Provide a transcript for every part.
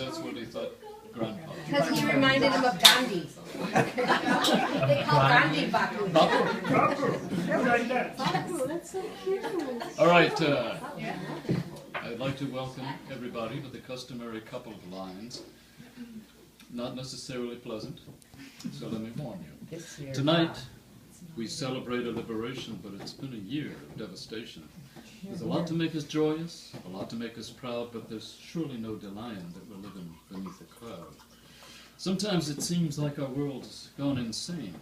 that's what he thought Grandpa. Because he reminded him of Gandhi. They call Gandhi Bapu. Bapu, that's so cute. All right, I'd like to welcome everybody to the customary couple of lines. Not necessarily pleasant, so let me warn you. Tonight, we celebrate a liberation, but it's been a year of devastation. There's a lot to make us joyous, a lot to make us proud, but there's surely no denying that we're living beneath a cloud. Sometimes it seems like our world has gone insane,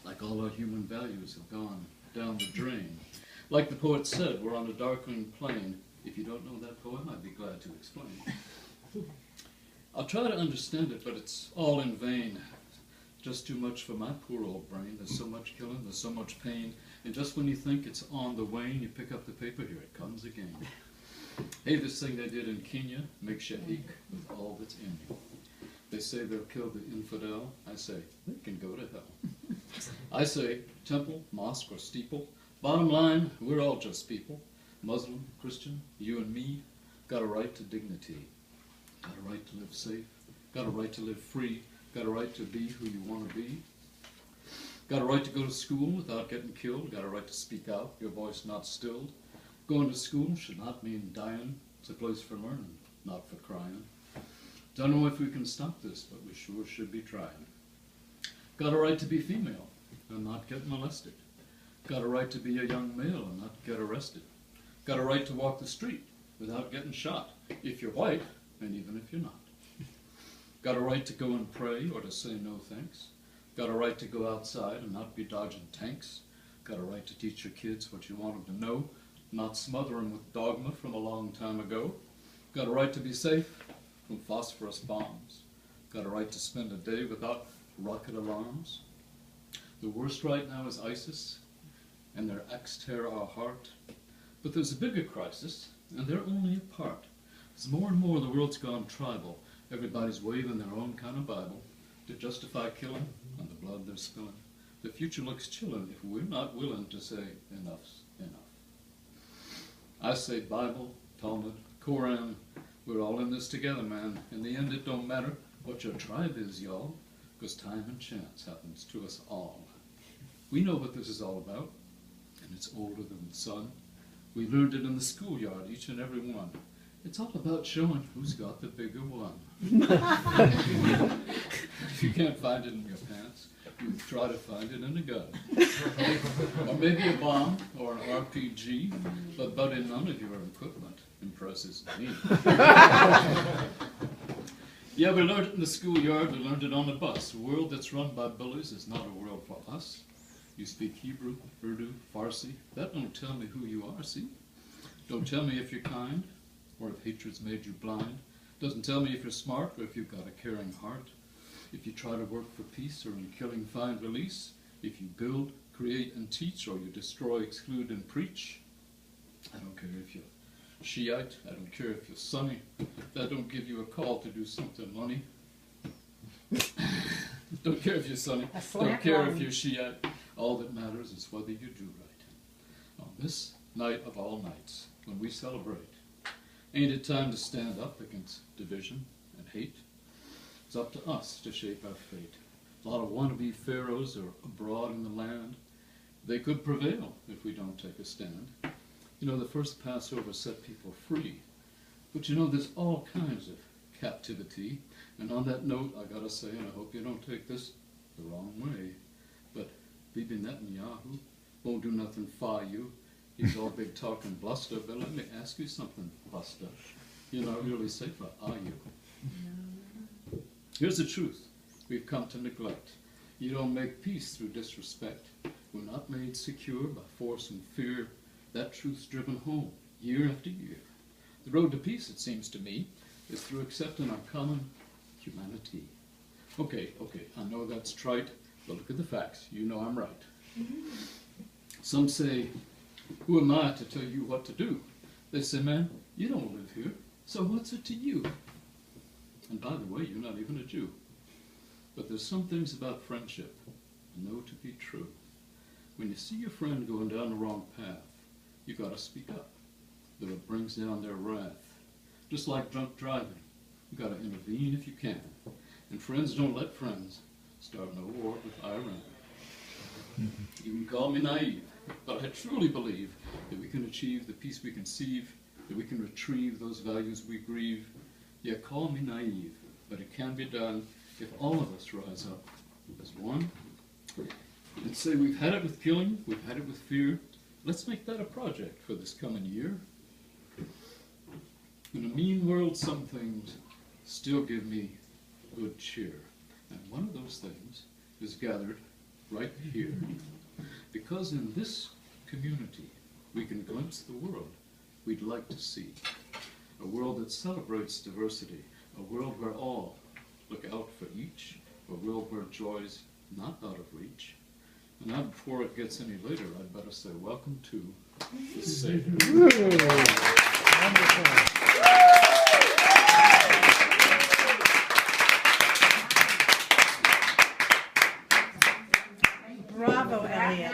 like all our human values have gone down the drain. Like the poet said, we're on a darkling plain. If you don't know that poem, I'd be glad to explain. I'll try to understand it, but it's all in vain. Just too much for my poor old brain. There's so much killing, there's so much pain, and just when you think it's on the wane, you pick up the paper, here it comes again. Hey, this thing they did in Kenya makes you ache with all that's in you. They say they'll kill the infidel. I say, they can go to hell. I say, temple, mosque, or steeple. Bottom line, we're all just people. Muslim, Christian, you and me, got a right to dignity. Got a right to live safe. Got a right to live free. Got a right to be who you want to be. Got a right to go to school without getting killed. Got a right to speak out, your voice not stilled. Going to school should not mean dying. It's a place for learning, not for crying. Don't know if we can stop this, but we sure should be trying. Got a right to be female and not get molested. Got a right to be a young male and not get arrested. Got a right to walk the street without getting shot, if you're white and even if you're not. Got a right to go and pray or to say no thanks. Got a right to go outside and not be dodging tanks. Got a right to teach your kids what you want them to know, not smother them with dogma from a long time ago. Got a right to be safe from phosphorus bombs. Got a right to spend a day without rocket alarms. The worst right now is ISIS, and their acts tear our heart. But there's a bigger crisis, and they're only a part. As more and more the world's gone tribal, everybody's waving their own kind of Bible to justify killing and the blood they're spilling. The future looks chilling if we're not willing to say enough's enough. I say Bible, Talmud, Koran, we're all in this together, man. In the end, it don't matter what your tribe is, y'all, because time and chance happens to us all. We know what this is all about, and it's older than the sun. We learned it in the schoolyard, each and every one. It's all about showing who's got the bigger one. If you can't find it in your pants, you try to find it in a gun. Or maybe a bomb or an RPG, but buddy, none of your equipment impresses me. Yeah, we learned it in the schoolyard, we learned it on the bus. A world that's run by bullies is not a world for us. You speak Hebrew, Urdu, Farsi. That don't tell me who you are, see? Don't tell me if you're kind, or if hatred's made you blind. Doesn't tell me if you're smart, or if you've got a caring heart. If you try to work for peace, or in killing find release. If you build, create, and teach, or you destroy, exclude, and preach. I don't care if you're Shiite, I don't care if you're Sunni. That don't give you a call to do something money. Don't care if you're Sunni, don't care if you're Shiite. All that matters is whether you do right. On this night of all nights, when we celebrate, ain't it time to stand up against division and hate? It's up to us to shape our fate. A lot of wannabe pharaohs are abroad in the land. They could prevail if we don't take a stand. You know, the first Passover set people free. But you know, there's all kinds of captivity. And on that note, I gotta say, and I hope you don't take this the wrong way, but Bibi Netanyahu won't do nothing for you. He's all big talk and bluster, but let me ask you something, Buster. You're not really safer, are you? No. Here's the truth we've come to neglect. You don't make peace through disrespect. We're not made secure by force and fear. That truth's driven home year after year. The road to peace, it seems to me, is through accepting our common humanity. Okay, I know that's trite, but look at the facts. You know I'm right. Some say, who am I to tell you what to do? They say, man, you don't live here, so what's it to you? And by the way, you're not even a Jew. But there's some things about friendship I know to be true. When you see your friend going down the wrong path, you gotta speak up, though it brings down their wrath. Just like drunk driving, you gotta intervene. intervene if you can. And friends, don't let friends start no war with Iran. You can call me naive, but I truly believe that we can achieve the peace we conceive, that we can retrieve those values we grieve. Yeah, call me naive, but it can be done if all of us rise up as one and say we've had it with killing, we've had it with fear. Let's make that a project for this coming year. In a mean world, some things still give me good cheer. And one of those things is gathered right here. Because in this community, we can glimpse the world we'd like to see. A world that celebrates diversity. A world where all look out for each. A world where joy's not out of reach. And now, before it gets any later, I'd better say welcome to the Seder. Bravo, Elliot.